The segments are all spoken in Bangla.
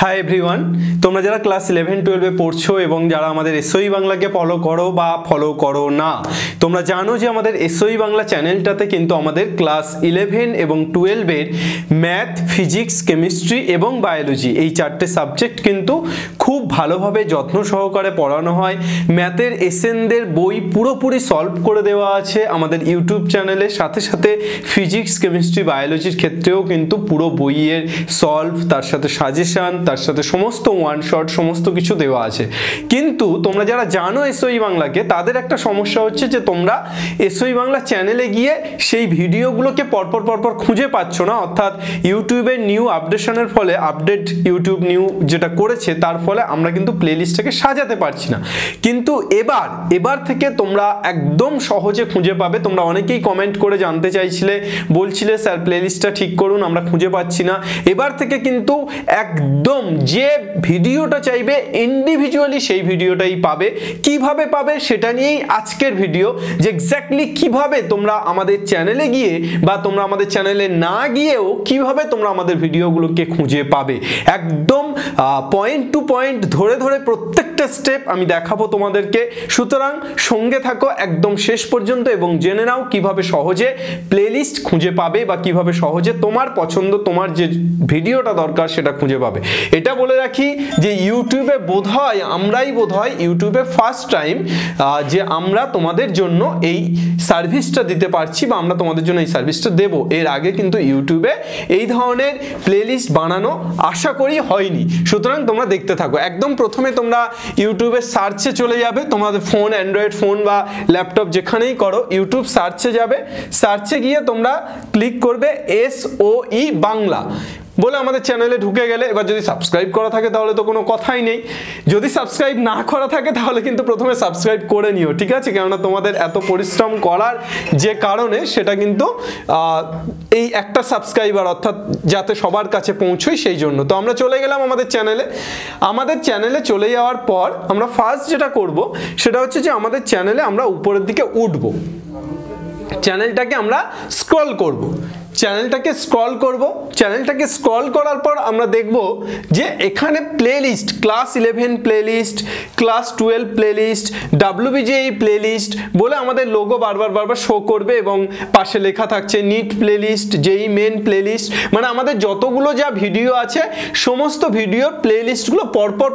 हाई एवरीवन তোমরা যারা ক্লাস 11 12 এ পড়ছো এবং যারা আমাদের এসওই বাংলাকে ফলো করো বা ফলো করো না তোমরা জানো যে আমাদের এসওই বাংলা চ্যানেলটাতে কিন্তু আমাদের ক্লাস 11 এবং 12 এর ম্যাথ ফিজিক্স কেমিস্ট্রি এবং বায়োলজি এই চারটি সাবজেক্ট কিন্তু খুব ভালোভাবে যত্ন সহকারে পড়ানো হয়। ম্যাথের এসএনদের বই পুরোপুরি সলভ করে দেওয়া আছে আমাদের ইউটিউব চ্যানেলে, সাথে সাথে ফিজিক্স কেমিস্ট্রি বায়োলজির ক্ষেত্রেও কিন্তু পুরো বইয়ের সলভ, তার সাথে সাজেশন, তার সাথে সমস্ত ওয়ান শট সমস্ত কিছু দেওয়া আছে। কিন্তু তোমরা যারা জানো এসওই বাংলাকে তাদের একটা সমস্যা হচ্ছে যে তোমরা এসওই বাংলা চ্যানেলে গিয়ে সেই ভিডিওগুলোকে পরপর খুঁজে পাচ্ছ না, অর্থাৎ ইউটিউবের নিউ আপডেশনের ফলে আপডেট ইউটিউব নিউ যেটা করেছে তার ফলে আমরা কিন্তু প্লেলিস্টটাকে সাজাতে পারছি না। কিন্তু এবার থেকে তোমরা একদম সহজে খুঁজে পাবে। তোমরা অনেকেই কমেন্ট করে জানতে চাইছিলে, বলছিলে স্যার প্লেলিস্টটা ঠিক করুন, আমরা খুঁজে পাচ্ছি না। এবার থেকে কিন্তু একদম যে ভিডিওটা চাইবে ইন্ডিভিজুয়ালি সেই ভিডিওটাই পাবে। কিভাবে পাবে সেটা নিয়েই আজকের ভিডিও, যে এক্স্যাক্টলি কিভাবে তোমরা আমাদের চ্যানেলে গিয়ে বা তোমরা আমাদের চ্যানেলে না গিয়েও কিভাবে তোমরা আমাদের ভিডিওগুলোকে খুঁজে পাবে, একদম পয়েন্ট টু পয়েন্ট ধরে প্রত্যেকটা স্টেপ আমি দেখাবো তোমাদেরকে। সুতরাং সঙ্গে থাকো একদম শেষ পর্যন্ত এবং জেনে নাও কিভাবে সহজে প্লেলিস্ট খুঁজে পাবে বা কিভাবে সহজে তোমার পছন্দ, তোমার যে ভিডিওটা দরকার সেটা খুঁজে পাবে। এটা বলে রাখি যে ইউটিউবে আমরাই বোধহয় ইউটিউবে ফার্স্ট টাইম যে আমরা তোমাদের জন্য এই সার্ভিসটা দিতে পারছি বা আমরা তোমাদের জন্য এই সার্ভিসটা দেব। এর আগে কিন্তু ইউটিউবে এই ধরনের প্লেলিস্ট বানানো আশা করি হয়নি। সুতরাং তোমরা দেখতে থাকো। একদম প্রথমে তোমরা ইউটিউবে সার্চে চলে যাবে, তোমাদের ফোন, অ্যান্ড্রয়েড ফোন বা ল্যাপটপ যেখানেই করো, ইউটিউব সার্চে যাবে। সার্চে গিয়ে তোমরা ক্লিক করবে এসওই বাংলা বলে আমাদের চ্যানেলে ঢুকে গেলে। এবার যদি সাবস্ক্রাইব করা থাকে তাহলে তো কোনো কথাই নেই, যদি সাবস্ক্রাইব না করা থাকে তাহলে কিন্তু প্রথমে সাবস্ক্রাইব করে নিও, ঠিক আছে? কেননা তোমাদের এত পরিশ্রম করার যে কারণে সেটা কিন্তু এই একটা সাবস্ক্রাইবার অর্থাৎ যাতে সবার কাছে পৌঁছই সেই জন্য। তো আমরা চলে গেলাম আমাদের চ্যানেলে চলে যাওয়ার পর আমরা ফার্স্ট যেটা করব সেটা হচ্ছে যে আমাদের চ্যানেলে আমরা উপরের দিকে উঠবো, চ্যানেলটাকে আমরা স্ক্রল করব। চ্যানেলটাকে স্ক্রল করার পর আমরা দেখব যে এখানে playlist class 11 playlist, class 12 playlist, WBGE playlist বলে আমাদের লোগো বারবার শো করবে এবং পাশে লেখা থাকছে NEET playlist, JEE main playlist. মানে আমাদের যতগুলো যা ভিডিও আছে সমস্ত ভিডিওর প্লেলিস্টগুলো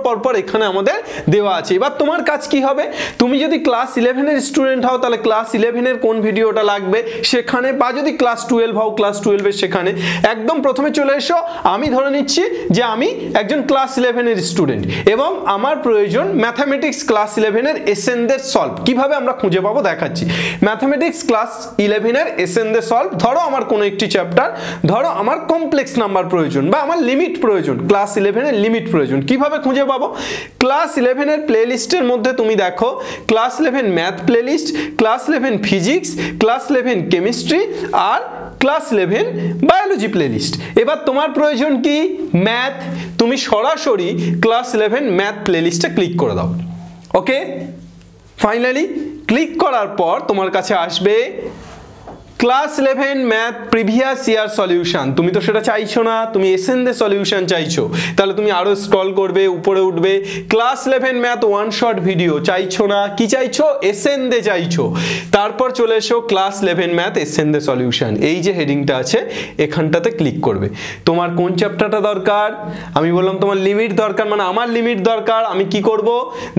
পরপর এখানে আমাদের দেওয়া আছে। এবার তোমার কাজ কি হবে, তুমি যদি ক্লাস 11 এর স্টুডেন্ট হও তাহলে ক্লাস 11 এর কোন ভিডিওটা লাগবে সেখানে, বা যদি ক্লাস 12 হও ক্লাস 12 এর সেখানে একদম প্রথমে চলে এসো। আমি ধরে নিচ্ছি যে আমি একজন ক্লাস 11 এর স্টুডেন্ট এবং আমার প্রয়োজন ম্যাথামেটিক্স ক্লাস 11 এর এসএনদের সলভ। কিভাবে আমরা খুঁজে পাবো দেখাচ্ছি। ম্যাথামেটিক্স ক্লাস 11 এর এসএনদের সলভ, ধরো আমার কোনো একটি চ্যাপ্টার, ধরো আমার কমপ্লেক্স নাম্বার প্রয়োজন বা আমার লিমিট প্রয়োজন, ক্লাস 11 এর লিমিট প্রয়োজন। কিভাবে খুঁজে পাবো? ক্লাস 11 এর প্লেলিস্টের মধ্যে তুমি দেখো class 11 math playlist, class 11 physics, class 11 chemistry আর ক্লাস 11 বায়োলজি প্লেলিস্ট। এবার তোমার প্রয়োজন কি? ম্যাথ। তুমি সরাসরি ক্লাস 11 ম্যাথ প্লেলিস্টে ক্লিক করে দাও। ওকে, ফাইনালি ক্লিক করার পর তোমার কাছে আসবে class 11 math previous year solution. তুমি তো সেটা চাইছো না, তুমি এসএনদের সলিউশন চাইছো, তাহলে তুমি আরো স্ক্রল করবে, উপরে উঠবে। Class 11 math one shot video চাইছো না, কি চাইছো? এসএনদে চাইছো। তারপর চলে এসো ক্লাস 11 ম্যাথ এসএনদে সলিউশন, এই যে হেডিংটা আছে এখানটাতে ক্লিক করবে। তোমার কোন চ্যাপ্টারটা দরকার? আমি বললাম তোমার লিমিট দরকার, মানে আমার লিমিট দরকার। আমি কি করব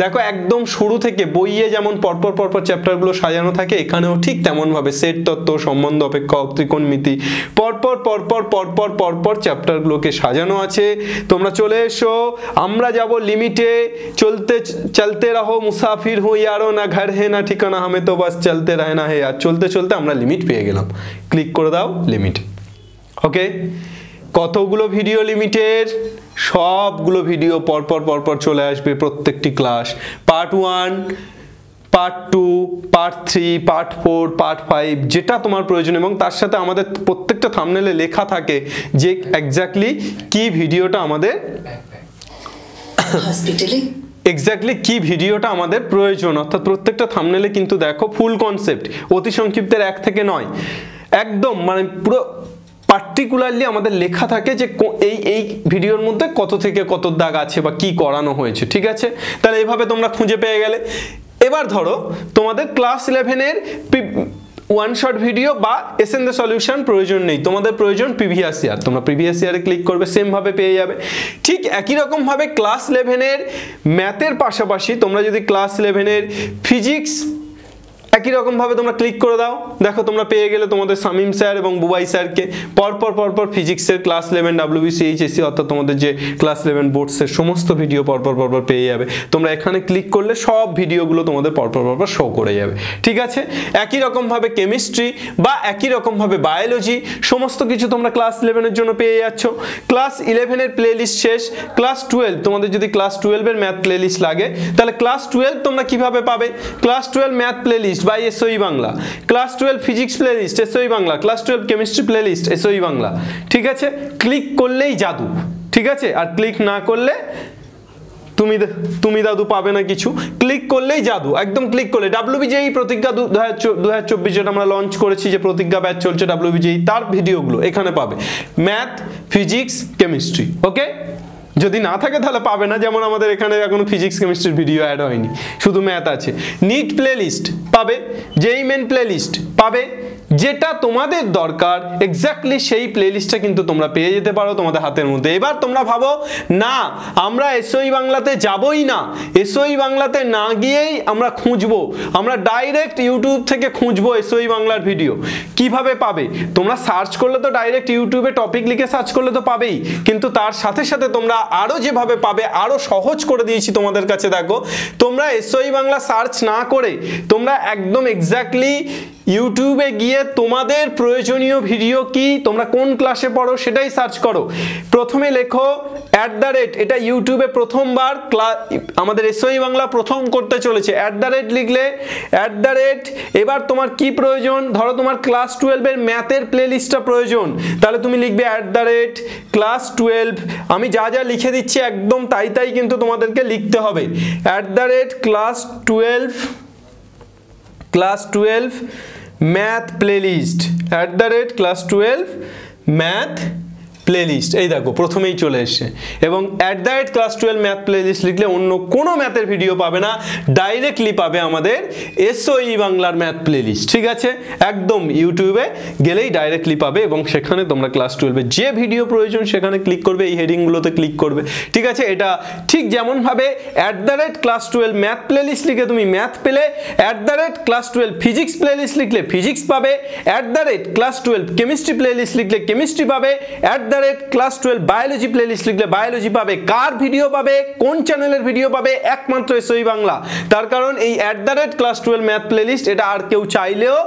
দেখো, একদম শুরু থেকে বইয়ে যেমন পরপর চ্যাপ্টারগুলো সাজানো থাকে এখানেও ঠিক তেমন ভাবে সেট তত্ত্ব, সম্বন্ধ, অপেক্ষক, ত্রিকোণমিতি পরপর চ্যাপ্টারগুলোকে সাজানো আছে। তোমরা চলে এসো, আমরা যাব লিমিটে। চলতে রহো মুসাফির হো ইয়ারো, না ঘর হে না ঠিকানা, হামে তো বাস চলতে রহনা হে। আর চলতে আমরা লিমিট পেয়ে গেলাম। ক্লিক করে দাও লিমিট। ওকে, কতগুলো ভিডিও লিমিটের? সবগুলো ভিডিও পরপর চলে আসবে প্রত্যেকটি class. Part 1, part 2, part 3, part 4, part 5 যেটা তোমার প্রয়োজন, এবং তার সাথে আমাদের প্রত্যেকটা থাম্বনেলে লেখা থাকে যে এক্স্যাক্টলি কি ভিডিওটা আমাদের কি ভিডিওটা আমাদের প্রয়োজন। অর্থাৎ প্রত্যেকটা থাম্বনেলে কিন্তু দেখো ফুল কনসেপ্ট, অতি সংক্ষিপ্তের 1 থেকে 9 একদম মানে পুরো পার্টিকুলারলি আমাদের লেখা থাকে যে এই ভিডিওর মধ্যে কত থেকে কত দাগ আছে বা কি করানো হয়েছে, ঠিক আছে? তাহলে এইভাবে তোমরা খুঁজে পেয়ে গেলে। এবার ধরো তোমাদের ক্লাস 11-এর ওয়ান শট ভিডিও বা এসএন দ্য সলিউশন প্রয়োজন নেই, তোমাদের প্রয়োজন প্রিভিয়াস ইয়ার। তোমরা প্রিভিয়াস ইয়ারে ক্লিক করবে, সেম ভাবে পেয়ে যাবে। ঠিক একই রকম ভাবে ক্লাস 11-এর ম্যাথের পাশাপাশি তোমরা যদি ক্লাস 11-এর ফিজিক্স একই রকম ভাবে তোমরা ক্লিক করে দাও, দেখো তোমরা পেয়ে গেলে তোমাদের শামীম স্যার এবং বুবাই স্যারকে পরপর ফিজিক্সের ক্লাস 11 WBCHSC অর্থাৎ তোমাদের যে ক্লাস 11 বোর্ডসের সমস্ত ভিডিও পরপর পেয়ে যাবে। তোমরা এখানে ক্লিক করলে সব ভিডিওগুলো তোমাদের পরপর শো করে যাবে, ঠিক আছে? একই রকম ভাবে কেমিস্ট্রি বা একই রকম ভাবে বায়োলজি সমস্ত কিছু তোমরা ক্লাস 11-এর জন্য পেয়ে যাচ্ছ। ক্লাস 11-এর প্লেলিস্ট শেষ, ক্লাস 12 তোমাদের যদি ক্লাস 12-এর ম্যাথ প্লেলিস্ট লাগে তাহলে ক্লাস 12 তোমরা কিভাবে পাবে? Class 12 math playlist by SOE Bangla, class 12 physics playlist SOE Bangla, class 12 chemistry playlist SOE Bangla, ঠিক আছে? ক্লিক করলেই জাদু, ঠিক আছে? আর ক্লিক না করলে তুমি দাদু পাবে না কিছু, ক্লিক করলেই জাদু। একদম ক্লিক করলে WBJEE প্রতিজ্ঞা 2024 যেটা আমরা লঞ্চ করেছি, যে প্রতিজ্ঞা ব্যাচ চলছে WBJEE, তার ভিডিওগুলো এখানে পাবে, ম্যাথ ফিজিক্স কেমিস্ট্রি। ওকে, যদি না থাকে তাহলে পাবে না, যেমন আমাদের এখানে এখনো ফিজিক্স কেমিস্ট্রির ভিডিও অ্যাড হয়নি, শুধু ম্যাথ আছে। নিট প্লেলিস্ট পাবে, যেই মেন প্লেলিস্ট পাবে, যেটা তোমাদের দরকার এক্স্যাক্টলি সেই প্লেলিস্টটা কিন্তু তোমরা পেয়ে যেতে পারো তোমাদের হাতের মধ্যে। এবার তোমরা ভাবো না আমরা এসওই বাংলাতে যাবই না, এসওই বাংলাতে না গিয়েই আমরা খুঁজবো, আমরা ডাইরেক্ট ইউটিউব থেকে খুঁজবো এসওই বাংলার ভিডিও। কিভাবে পাবে? তোমরা সার্চ করলে তো ডাইরেক্ট ইউটিউবে টপিক লিখে সার্চ করলে তো পাবেই, কিন্তু তার সাথে সাথে তোমরা আরো যেভাবে পাবে আরো সহজ করে দিয়েছি তোমাদের কাছে। দেখো তোমরা এসওই বাংলা সার্চ না করে তোমরা একদম এক্স্যাক্টলি ইউটিউবে গিয়ে তোমাদের প্রয়োজনীয় ভিডিও কি, তোমরা কোন ক্লাসে পড়ো সেটাই সার্চ করো। প্রথমে লেখো @ এটা ইউটিউবে প্রথমবার আমাদের এসওই বাংলা প্রথম করতে চলেছে। @ লিখলে এবার তোমার কি প্রয়োজন? ধরো তোমার ক্লাস 12-এর ম্যাথের প্লেলিস্টটা প্রয়োজন, তাহলে তুমি লিখবে ক্লাস 12। আমি যা যা লিখে দিচ্ছি একদম তাই কিন্তু তোমাদেরকে লিখতে হবে। Class 12 math playlist, class 12 math playlist, এই দেখো প্রথমেই চলে এসছে। এবং ক্লাস 12 ম্যাথ প্লেলিস্ট লিখলে অন্য কোনো ম্যাথের ভিডিও পাবে না, ডাইরেক্টলি পাবে আমাদের এসওই বাংলার ম্যাথ প্লেলিস্ট, ঠিক আছে? একদম ইউটিউবে গেলেই ডাইরেক্টলি পাবে এবং সেখানে তোমরা ক্লাস 12-এর যে ভিডিও প্রয়োজন সেখানে ক্লিক করবে, এই হেডিংগুলোতে ক্লিক করবে, ঠিক আছে? এটা ঠিক যেমনভাবে ক্লাস 12 ম্যাথ প্লেলিস্ট লিখে তুমি ম্যাথ পেলে, ক্লাস 12 ফিজিক্স প্লেলিস্ট লিখলে ফিজিক্স পাবে, ক্লাস 12 কেমিস্ট্রি প্লেলিস্ট লিখলে কেমিস্ট্রি পাবে, ক্লাস 12 বায়োলজি প্লেলিস্ট লিখলে বায়োলজি পাবে। কার ভিডিও পাবে, কোন চ্যানেলের ভিডিও পাবে? একমাত্র এসওই বাংলা। তার কারণ এই ক্লাস 12 ম্যাথ প্লেলিস্ট এটা আর কেউ চাইলেও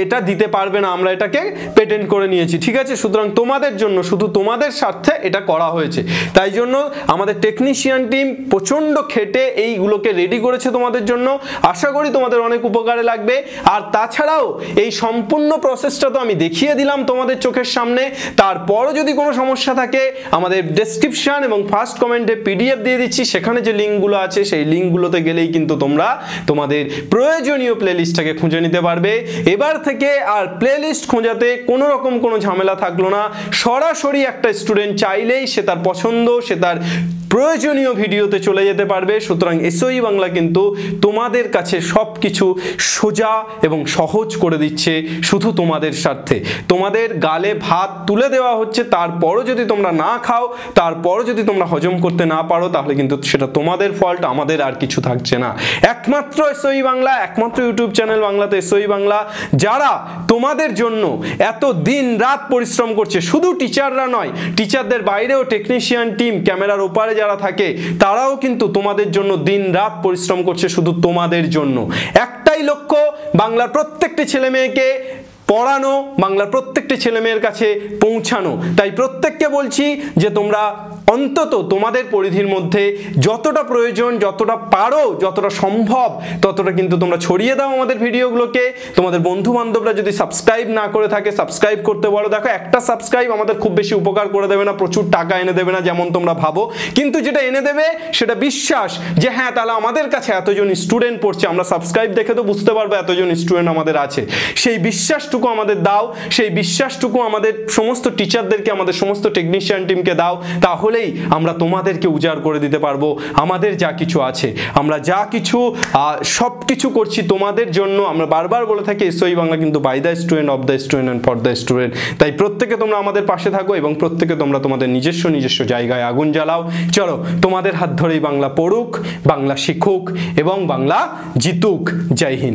এটা দিতে পারবে না, আমরা এটাকে পেটেন্ট করে নিয়েছি, ঠিক আছে? সুতরাং তোমাদের জন্য, শুধু তোমাদের স্বার্থে এটা করা হয়েছে। তাই জন্য আমাদের টেকনিশিয়ান টিম প্রচন্ড খেটে এইগুলোকে রেডি করেছে তোমাদের জন্য। আশা করি তোমাদের অনেক উপকারে লাগবে। আর তাছাড়াও এই সম্পূর্ণ প্রসেসটা তো আমি দেখিয়ে দিলাম তোমাদের চোখের সামনে। তারপরও যদি কোনো সমস্যা থাকে আমাদের ডেসক্রিপশন এবং ফার্স্ট কমেন্টে PDF দিয়ে দিচ্ছি, সেখানে যে লিঙ্কগুলো আছে সেই লিঙ্কগুলোতে গেলেই কিন্তু তোমরা তোমাদের প্রয়োজনীয় প্লেলিস্টটাকে খুঁজে নিতে পারবে। এবার থেকে আর প্লেলিস্ট খোঁজাতে কোনো রকম কোনো ঝামেলা থাকলো না, সরাসরি একটা স্টুডেন্ট চাইলেই সে তার পছন্দ, সে তার প্রয়োজনীয় ভিডিওতে চলে যেতে পারবে। সুতরাং এসওই বাংলা কিন্তু তোমাদের কাছে সবকিছু সোজা এবং সহজ করে দিচ্ছে শুধু তোমাদের স্বার্থে। তোমাদের গালে ভাত তুলে দেওয়া হচ্ছে, তারপরও যদি তোমরা না খাও, তারপরও যদি তোমরা হজম করতে না পারো, তাহলে কিন্তু সেটা তোমাদের ফল্ট, আমাদের আর কিছু থাকছে না। একমাত্র এসওই বাংলা, একমাত্র ইউটিউব চ্যানেল বাংলাতে এসওই বাংলা, যারা তোমাদের জন্য এত দিন রাত পরিশ্রম করছে। শুধু টিচাররা নয়, টিচারদের বাইরেও টেকনিশিয়ান টিম, ক্যামেরার ওপারে যারা থাকে তারাও কিন্তু তোমাদের জন্য দিন রাত পরিশ্রম করছে শুধু তোমাদের জন্য। একটাই লক্ষ্য, বাংলার প্রত্যেকটি ছেলে মেয়েকে পড়ানো, বাংলার প্রত্যেকটি ছেলে মেয়ের কাছে পৌঁছানো। তাই প্রত্যেককে বলছি যে তোমরা অন্তত তোমাদের পরিধির মধ্যে যতটা প্রয়োজন, যতটা পারো, যতটা সম্ভব ততটা কিন্তু তোমরা ছড়িয়ে দাও আমাদের ভিডিওগুলোকে। তোমাদের বন্ধু বান্ধবরা যদি সাবস্ক্রাইব না করে থাকে সাবস্ক্রাইব করতে বলো। দেখো, একটা সাবস্ক্রাইব আমাদের খুব বেশি উপকার করে দেবে না, প্রচুর টাকা এনে দেবে না যেমন তোমরা ভাবো, কিন্তু যেটা এনে দেবে সেটা বিশ্বাস যে হ্যাঁ তাহলে আমাদের কাছে এতজন স্টুডেন্ট পড়ছে, আমরা সাবস্ক্রাইব দেখে তো বুঝতে পারবো এতজন স্টুডেন্ট আমাদের আছে। সেই বিশ্বাসটুকু আমাদের দাও, সেই বিশ্বাসটুকু আমাদের সমস্ত টিচারদেরকে, আমাদের সমস্ত টেকনিশিয়ান টিমকে দাও, তাহলেই আমরা তোমাদেরকে উজাড় করে দিতে পারবো আমাদের যা কিছু আছে। আমরা যা কিছু সব কিছু করছি তোমাদের জন্য। আমরা বারবার বলে থাকি এসওই বাংলা কিন্তু by the student, of the student and for the student. তাই প্রত্যেকে তোমরা আমাদের পাশে থাকো এবং প্রত্যেকে তোমরা তোমাদের নিজস্ব জায়গায় আগুন জ্বালাও। চলো, তোমাদের হাত ধরেই বাংলা পড়ুক, বাংলা শিখুক এবং বাংলা জিতুক। জয় হিন্দ।